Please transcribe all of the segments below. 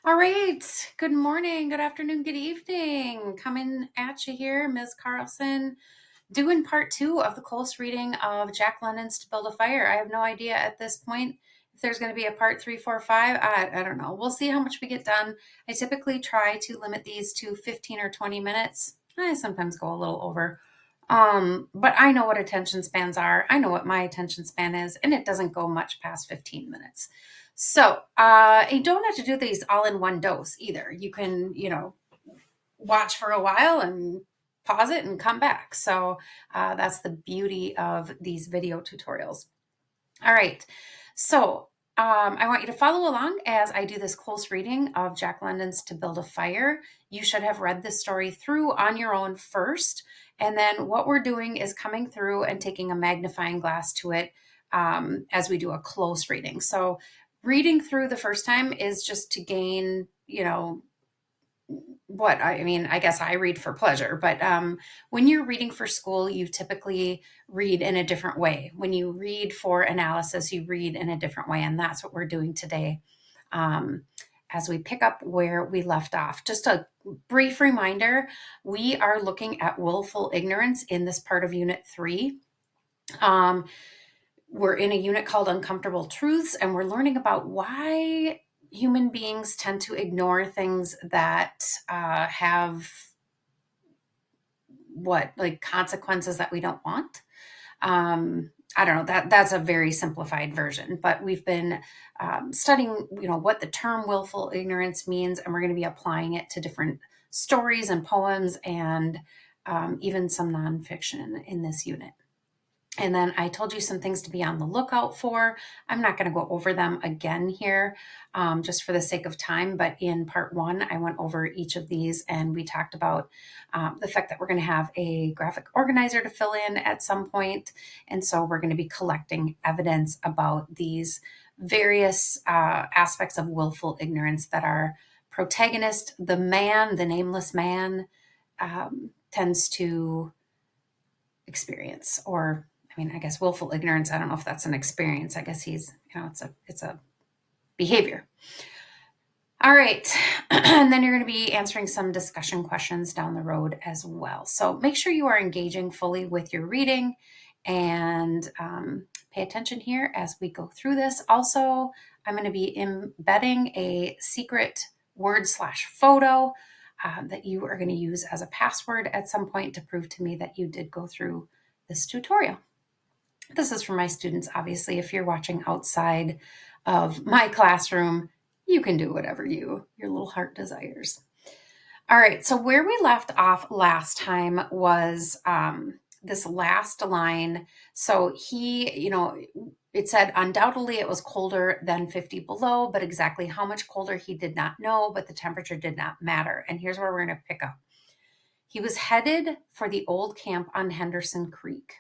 All right. Good morning, good afternoon, good evening. Coming at you here, Ms. Carlson, doing part two of the close reading of Jack London's To Build a Fire. I have no idea at this point if there's going to be a part 3, 4, 5. I don't know. We'll see how much we get done. I typically try to limit these to 15 or 20 minutes. I sometimes go a little over. But I know what attention spans are. I know what my attention span is, and it doesn't go much past 15 minutes. So you don't have to do these all in one dose either. You can, watch for a while and pause it and come back. So that's the beauty of these video tutorials. All right. So I want you to follow along as I do this close reading of Jack London's To Build a Fire. You should have read this story through on your own first. And then what we're doing is coming through and taking a magnifying glass to it as we do a close reading. So reading through the first time is just to gain, I guess I read for pleasure, but when you're reading for school, you typically read in a different way. When you read for analysis, you read in a different way. And that's what we're doing today as we pick up where we left off. Just a brief reminder, we are looking at willful ignorance in this part of Unit 3. We're in a unit called Uncomfortable Truths, and we're learning about why human beings tend to ignore things that have consequences that we don't want. I don't know, that's a very simplified version, but we've been studying, what the term willful ignorance means, and we're going to be applying it to different stories and poems and even some nonfiction in this unit. And then I told you some things to be on the lookout for. I'm not going to go over them again here just for the sake of time. But in part 1, I went over each of these and we talked about the fact that we're going to have a graphic organizer to fill in at some point. And so we're going to be collecting evidence about these various aspects of willful ignorance that our protagonist, the man, the nameless man, tends to experience. Or I guess willful ignorance, I don't know if that's an experience. I guess he's, it's a behavior. All right. And then you're going to be answering some discussion questions down the road as well. So make sure you are engaging fully with your reading and pay attention here as we go through this. Also, I'm going to be embedding a secret word/photo that you are going to use as a password at some point to prove to me that you did go through this tutorial. This is for my students, obviously. If you're watching outside of my classroom, you can do whatever your little heart desires. All right, so where we left off last time was this last line. So he, it said undoubtedly it was colder than 50 below, but exactly how much colder he did not know, but the temperature did not matter. And here's where we're going to pick up. He was headed for the old camp on Henderson Creek,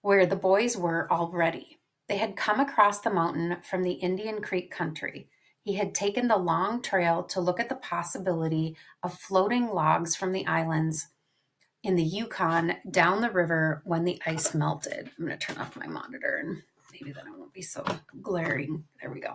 where the boys were already. They had come across the mountain from the Indian Creek country. He had taken the long trail to look at the possibility of floating logs from the islands in the Yukon down the river when the ice melted. I'm going to turn off my monitor and maybe then it won't be so glaring. There we go.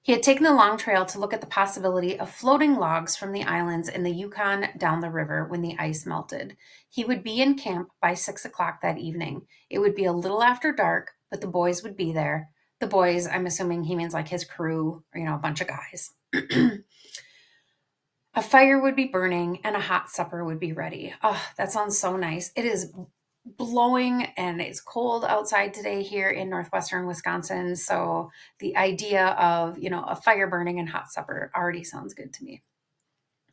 He had taken the long trail to look at the possibility of floating logs from the islands in the Yukon down the river when the ice melted. He would be in camp by 6 o'clock that evening. It would be a little after dark, but the boys would be there. The boys, I'm assuming he means like his crew, or, a bunch of guys. A fire would be burning and a hot supper would be ready. Oh, that sounds so nice. It is blowing and it's cold outside today here in northwestern Wisconsin. So the idea of, a fire burning and hot supper already sounds good to me.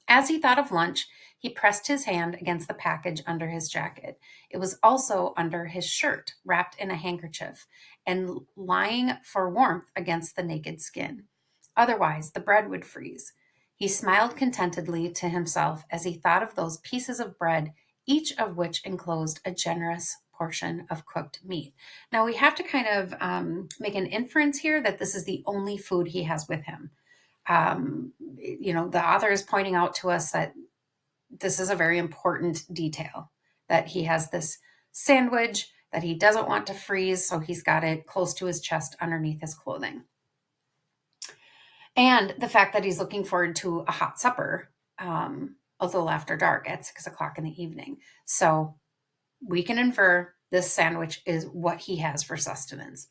As he thought of lunch, he pressed his hand against the package under his jacket. It was also under his shirt, wrapped in a handkerchief, and lying for warmth against the naked skin. Otherwise, the bread would freeze. He smiled contentedly to himself as he thought of those pieces of bread, each of which enclosed a generous portion of cooked meat. Now, we have to kind of make an inference here that this is the only food he has with him. The author is pointing out to us that this is a very important detail, that he has this sandwich that he doesn't want to freeze, so he's got it close to his chest underneath his clothing. And the fact that he's looking forward to a hot supper a little after dark at 6 o'clock in the evening. So we can infer this sandwich is what he has for sustenance.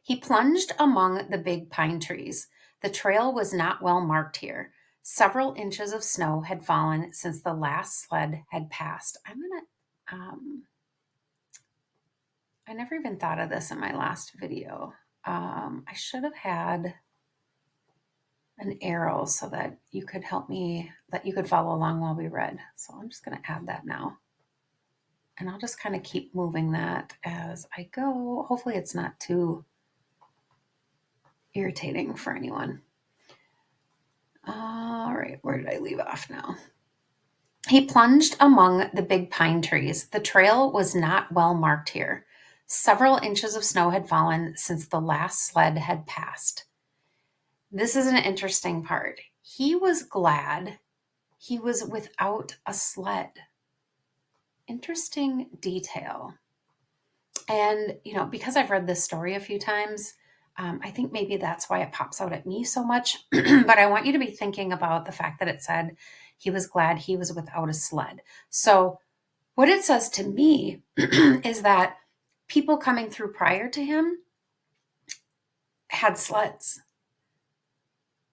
He plunged among the big pine trees. The trail was not well marked here. Several inches of snow had fallen since the last sled had passed. I never even thought of this in my last video. I should have had an arrow so that you could help me, that you could follow along while we read. So I'm just going to add that now. And I'll just kind of keep moving that as I go. Hopefully it's not too irritating for anyone. All right, where did I leave off now? He plunged among the big pine trees. The trail was not well marked here. Several inches of snow had fallen since the last sled had passed. This is an interesting part. He was glad he was without a sled. Interesting detail. And, because I've read this story a few times, I think maybe that's why it pops out at me so much. But I want you to be thinking about the fact that it said he was glad he was without a sled. So what it says to me is that people coming through prior to him had sleds.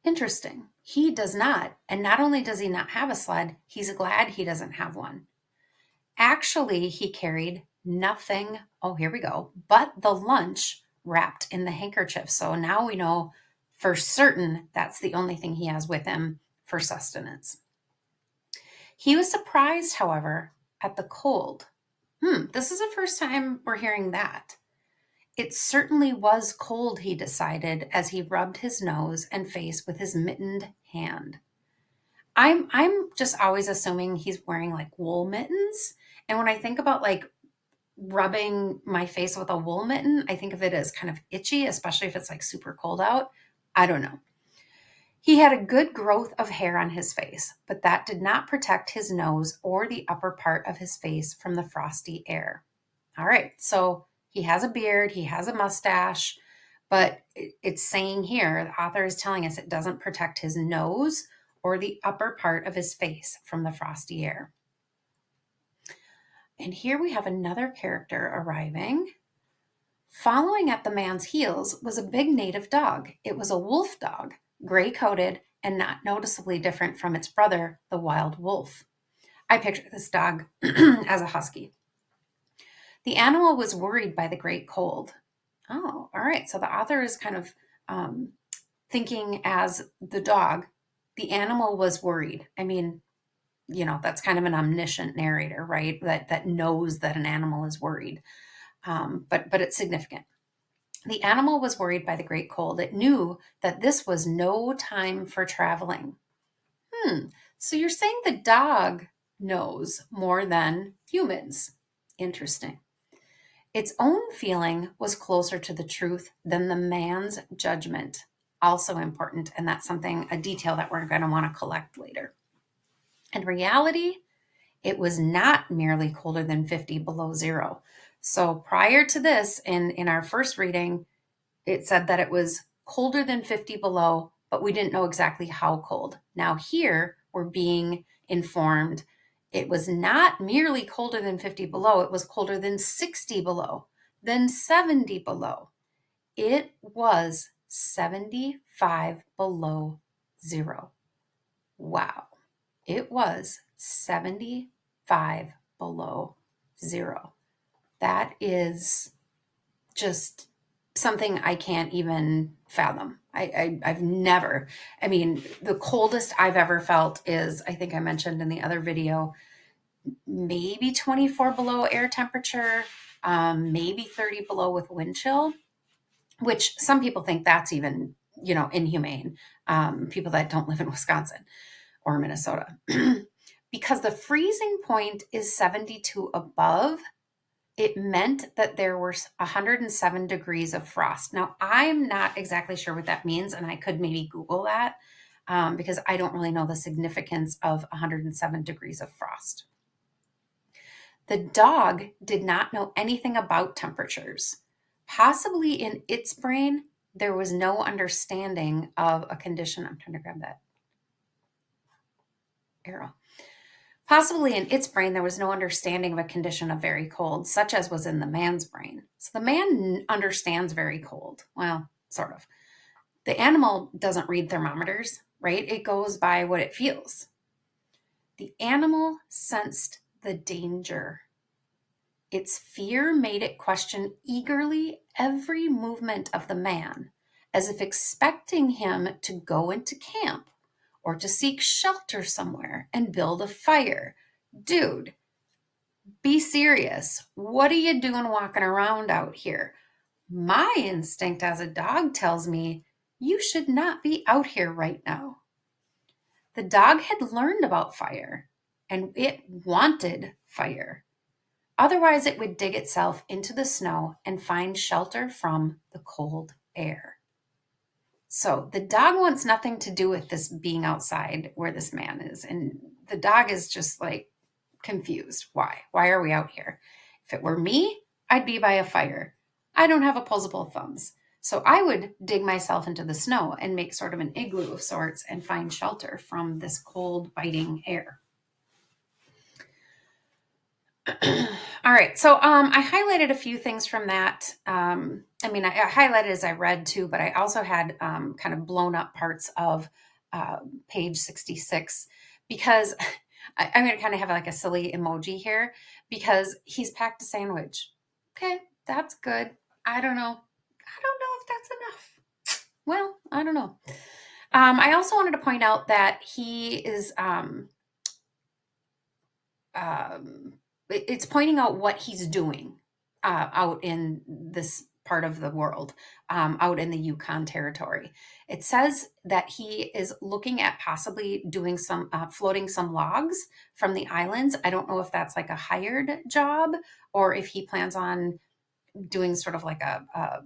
Interesting. He does not. And not only does he not have a sled, he's glad he doesn't have one. Actually, he carried nothing, here we go, but the lunch wrapped in the handkerchief. So now we know for certain that's the only thing he has with him for sustenance. He was surprised, however, at the cold. This is the first time we're hearing that. It certainly was cold, he decided, as he rubbed his nose and face with his mittened hand. I'm just always assuming he's wearing like wool mittens. And when I think about like rubbing my face with a wool mitten, I think of it as kind of itchy, especially if it's like super cold out. I don't know. He had a good growth of hair on his face, but that did not protect his nose or the upper part of his face from the frosty air. All right, so he has a beard, he has a mustache, but it's saying here, the author is telling us it doesn't protect his nose or the upper part of his face from the frosty air. And here we have another character arriving. Following at the man's heels was a big native dog. It was a wolf dog, gray-coated and not noticeably different from its brother, the wild wolf. I picture this dog as a husky. The animal was worried by the great cold. Oh, all right. So the author is kind of thinking as the dog, the animal was worried. I mean, that's kind of an omniscient narrator, right? That knows that an animal is worried. But it's significant. The animal was worried by the great cold. It knew that this was no time for traveling. So you're saying the dog knows more than humans. Interesting. Its own feeling was closer to the truth than the man's judgment. Also important, and that's a detail that we're going to want to collect later. In reality, it was not merely colder than 50 below zero. So prior to this, in our first reading, it said that it was colder than 50 below, but we didn't know exactly how cold. Now here, we're being informed it was not merely colder than 50 below, it was colder than 60 below, then 70 below. It was 75 below zero. Wow. It was 75 below zero. That is just something I can't even fathom. I've never, the coldest I've ever felt is, I think I mentioned in the other video, maybe 24 below air temperature, maybe 30 below with wind chill, which some people think that's even, inhumane. People that don't live in Wisconsin or Minnesota. Because the freezing point is 72 above, it meant that there were 107 degrees of frost. Now, I'm not exactly sure what that means, and I could maybe Google that because I don't really know the significance of 107 degrees of frost. The dog did not know anything about temperatures. Possibly in its brain, there was no understanding of a condition. I'm trying to grab that arrow. Possibly in its brain, there was no understanding of a condition of very cold, such as was in the man's brain. So the man understands very cold. Well, sort of. The animal doesn't read thermometers, right? It goes by what it feels. The animal sensed the danger. Its fear made it question eagerly every movement of the man, as if expecting him to go into camp or to seek shelter somewhere and build a fire. Dude, be serious. What are you doing walking around out here? My instinct as a dog tells me you should not be out here right now. The dog had learned about fire and it wanted fire. Otherwise, it would dig itself into the snow and find shelter from the cold air. So the dog wants nothing to do with this being outside where this man is. And the dog is just like confused. Why? Why are we out here? If it were me, I'd be by a fire. I don't have opposable thumbs. So I would dig myself into the snow and make sort of an igloo of sorts and find shelter from this cold, biting air. All right. So I highlighted a few things from that. I highlighted as I read too, but I also had kind of blown up parts of page 66 because I'm going to kind of have like a silly emoji here because he's packed a sandwich. Okay, that's good. I don't know. I don't know if that's enough. Well, I don't know. I also wanted to point out that he is it's pointing out what he's doing out in this part of the world, out in the Yukon territory. It says that he is looking at possibly doing some floating some logs from the islands. I don't know if that's like a hired job or if he plans on doing sort of like a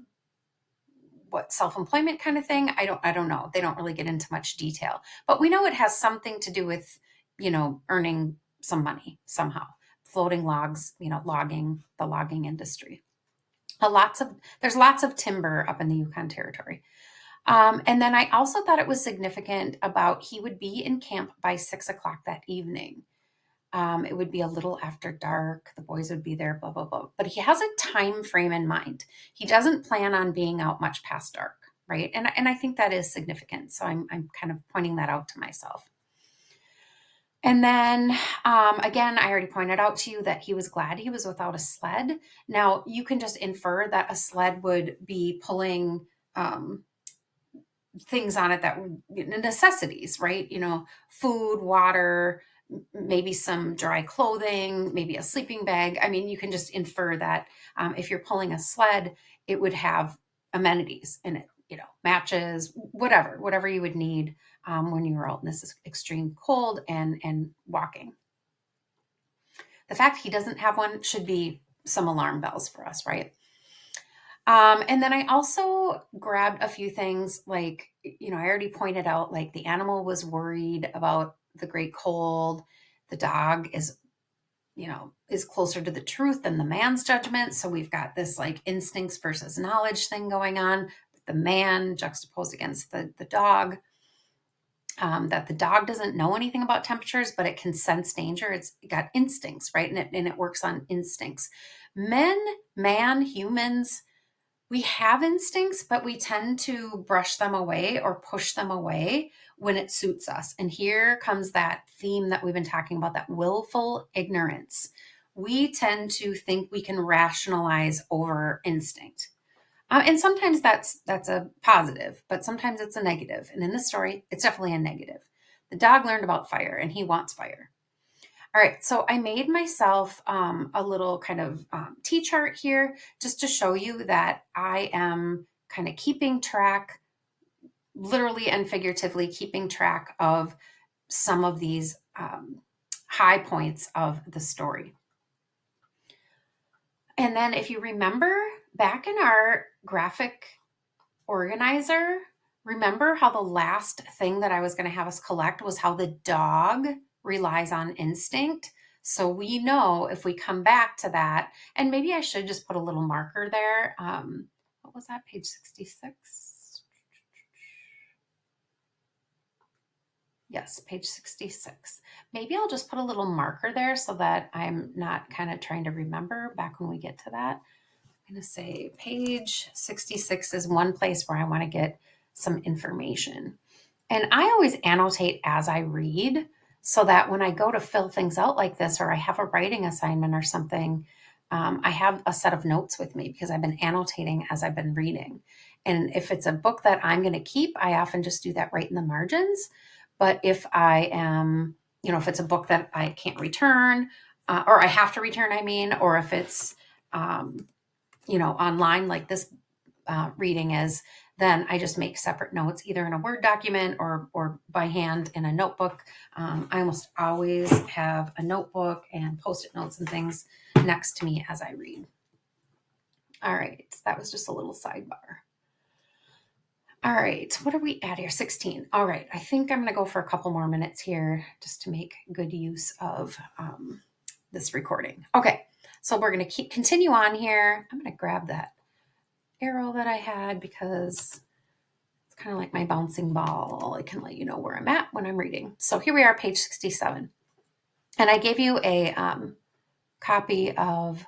self-employment kind of thing. I don't know. They don't really get into much detail, but we know it has something to do with, earning some money somehow. Floating logs, logging, the logging industry. There's lots of timber up in the Yukon territory. And then I also thought it was significant about he would be in camp by 6:00 that evening. It would be a little after dark. The boys would be there, blah, blah, blah. But he has a time frame in mind. He doesn't plan on being out much past dark, right? And I think that is significant. So I'm kind of pointing that out to myself. And then, again, I already pointed out to you that he was glad he was without a sled. Now, you can just infer that a sled would be pulling things on it that would necessities, right? Food, water, maybe some dry clothing, maybe a sleeping bag. I mean, you can just infer that if you're pulling a sled, it would have amenities in it, matches, whatever you would need when you were out in this extreme cold and walking. The fact he doesn't have one should be some alarm bells for us, right? And then I also grabbed a few things like, I already pointed out, like the animal was worried about the great cold. The dog is closer to the truth than the man's judgment. So we've got this like instincts versus knowledge thing going on. The man juxtaposed against the dog. That the dog doesn't know anything about temperatures, but it can sense danger. It's got instincts, right? And it works on instincts. Humans, we have instincts, but we tend to brush them away or push them away when it suits us. And here comes that theme that we've been talking about, that willful ignorance. We tend to think we can rationalize over instinct. And sometimes that's a positive, but sometimes it's a negative. And in this story, it's definitely a negative. The dog learned about fire and he wants fire. All right, so I made myself a little kind of T-chart here just to show you that I am kind of keeping track, literally and figuratively keeping track of some of these high points of the story. And then if you remember back in our graphic organizer, remember how the last thing that I was going to have us collect was how the dog relies on instinct. So we know if we come back to that, and maybe I should just put a little marker there. What was that, page 66? Yes, page 66. Maybe I'll just put a little marker there so that I'm not kind of trying to remember back when we get to that. I'm going to say page 66 is one place where I want to get some information. And I always annotate as I read so that when I go to fill things out like this, or I have a writing assignment or something, I have a set of notes with me because I've been annotating as I've been reading. And if it's a book that I'm going to keep, I often just do that right in the margins. But if I am, if it's a book that I can't return, or I have to return, or if it's, online like this reading is, then I just make separate notes, either in a Word document or by hand in a notebook. I almost always have a notebook and Post-it notes and things next to me as I read. All right, that was just a little sidebar. All right, what are we at here? 16. All right, I think I'm going to go for a couple more minutes here just to make good use of this recording. Okay, so we're going to continue on here. I'm going to grab that arrow that I had because it's kind of like my bouncing ball. I can let you know where I'm at when I'm reading. So here we are, page 67. And I gave you a copy of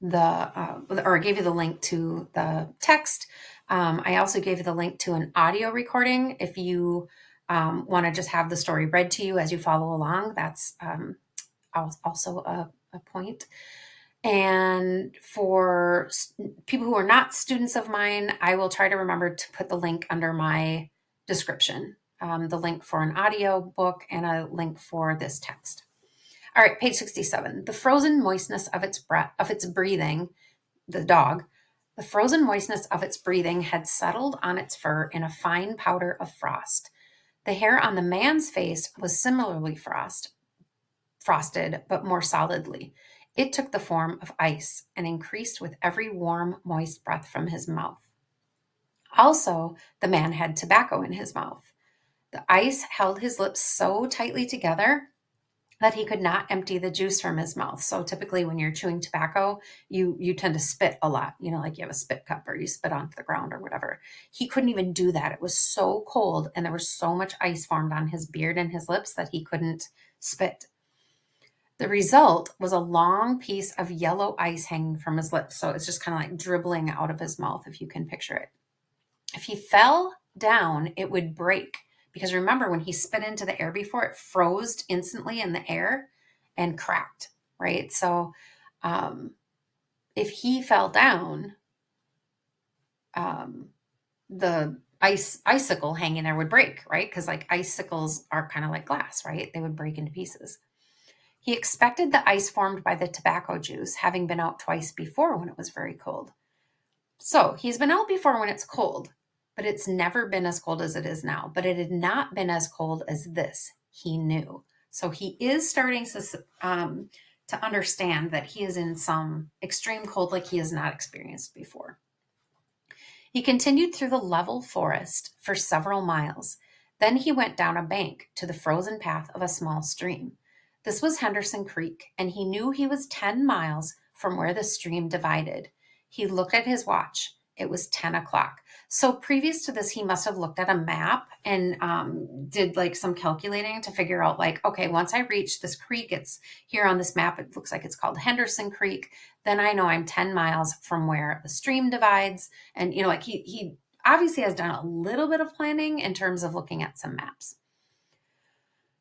or I gave you the link to the text. I also gave you the link to an audio recording. If you want to just have the story read to you as you follow along, that's also a point. And for people who are not students of mine, I will try to remember to put the link under my description, the link for an audio book and a link for this text. All right, page 67. The frozen moistness of its breathing, the dog, the frozen moistness of its breathing had settled on its fur in a fine powder of frost. The hair on the man's face was similarly frosted, but more solidly. It took the form of ice and increased with every warm, moist breath from his mouth. Also, the man had tobacco in his mouth. The ice held his lips so tightly together that he could not empty the juice from his mouth. So typically when you're chewing tobacco, you tend to spit a lot, like you have a spit cup or you spit onto the ground or whatever. He couldn't even do that. It was so cold and there was so much ice formed on his beard and his lips that he couldn't spit. The result was a long piece of yellow ice hanging from his lips. So it's just kind of like dribbling out of his mouth, if you can picture it. If he fell down, it would break. Because remember, when he spit into the air before, it froze instantly in the air and cracked, right? So if he fell down, the icicle hanging there would break, right? Because like icicles are kind of like glass, right? They would break into pieces. He expected the ice formed by the tobacco juice, having been out twice before when it was very cold. So he's been out before when it's cold, but it's never been as cold as it is now. But it had not been as cold as this, he knew. So he is starting to understand that he is in some extreme cold like he has not experienced before. He continued through the level forest for several miles. Then he went down a bank to the frozen path of a small stream. This was Henderson Creek, and he knew he was 10 miles from where the stream divided. He looked at his watch. It was 10 o'clock. So previous to this, he must have looked at a map and did like some calculating to figure out like, okay, once I reach this creek, it's here on this map. It looks like it's called Henderson Creek. Then I know I'm 10 miles from where the stream divides. And, like he obviously has done a little bit of planning in terms of looking at some maps.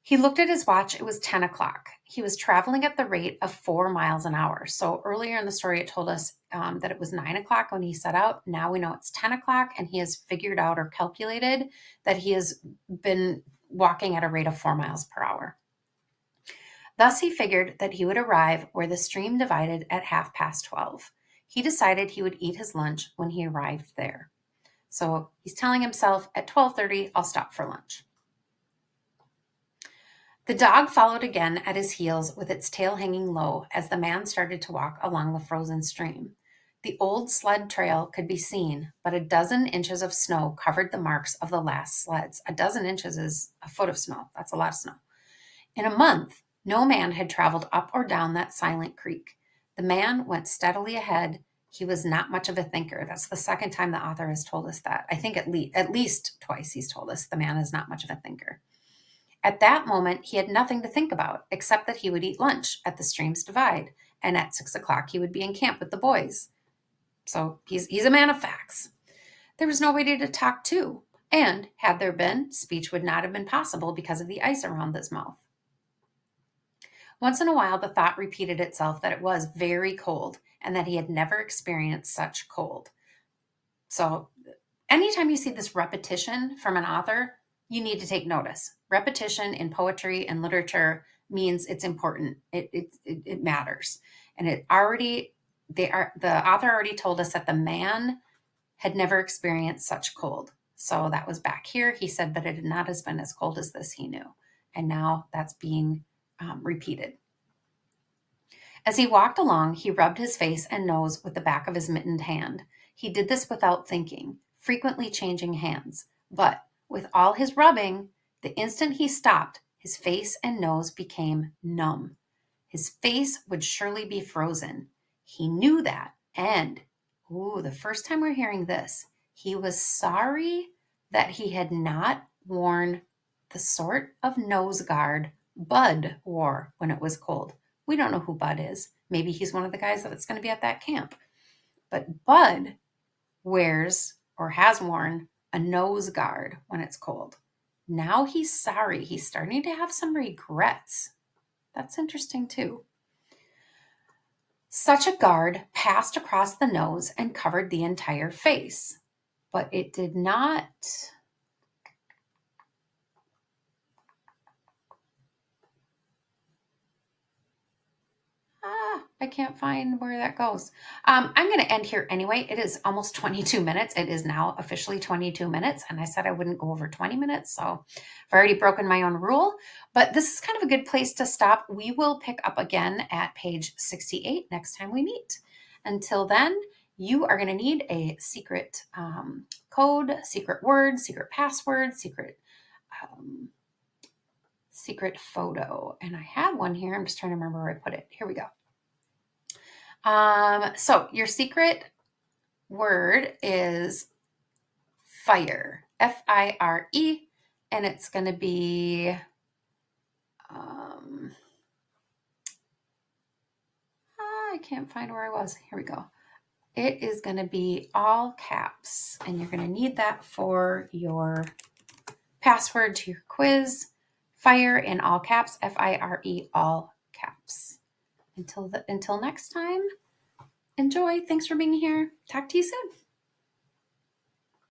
He looked at his watch. It was 10 o'clock. He was traveling at the rate of 4 miles an hour. So earlier in the story, it told us that it was 9 o'clock when he set out. Now we know it's 10 o'clock, and he has figured out or calculated that he has been walking at a rate of 4 miles per hour. Thus, he figured that he would arrive where the stream divided at 12:30. He decided he would eat his lunch when he arrived there. So he's telling himself at 12:30, I'll stop for lunch. The dog followed again at his heels with its tail hanging low as the man started to walk along the frozen stream. The old sled trail could be seen, but a dozen inches of snow covered the marks of the last sleds. A dozen inches is a foot of snow. That's a lot of snow. In a month, no man had traveled up or down that silent creek. The man went steadily ahead. He was not much of a thinker. That's the second time the author has told us that. I think at least twice he's told us the man is not much of a thinker. At that moment, he had nothing to think about except that he would eat lunch at the stream's divide, and at 6 o'clock he would be in camp with the boys. So he's a man of facts. There was nobody to talk to, and had there been, speech would not have been possible because of the ice around his mouth. Once in a while, the thought repeated itself that it was very cold and that he had never experienced such cold. So, anytime you see this repetition from an author, you need to take notice. Repetition in poetry and literature means it's important. It matters, and the author already told us that the man had never experienced such cold. So that was back here. He said that it had not has been as cold as this. He knew, and now that's being repeated. As he walked along, he rubbed his face and nose with the back of his mittened hand. He did this without thinking, frequently changing hands. But with all his rubbing, the instant he stopped, his face and nose became numb. His face would surely be frozen. He knew that. And, the first time we're hearing this, he was sorry that he had not worn the sort of nose guard Bud wore when it was cold. We don't know who Bud is. Maybe he's one of the guys that's going to be at that camp. But Bud wears or has worn a nose guard when it's cold. Now he's sorry. He's starting to have some regrets. That's interesting too. Such a guard passed across the nose and covered the entire face, but it did not. I can't find where that goes. I'm going to end here anyway. It is almost 22 minutes. It is now officially 22 minutes, and I said I wouldn't go over 20 minutes, so I've already broken my own rule. But this is kind of a good place to stop. We will pick up again at page 68 next time we meet. Until then, you are going to need a secret code, secret word, secret password, secret photo. And I have one here. I'm just trying to remember where I put it. Here we go. So your secret word is fire, F-I-R-E, and it's going to be, I can't find where I was. Here we go. It is going to be all caps, and you're going to need that for your password to your quiz. Fire in all caps, F-I-R-E, all caps. Until next time, enjoy. Thanks for being here. Talk to you soon.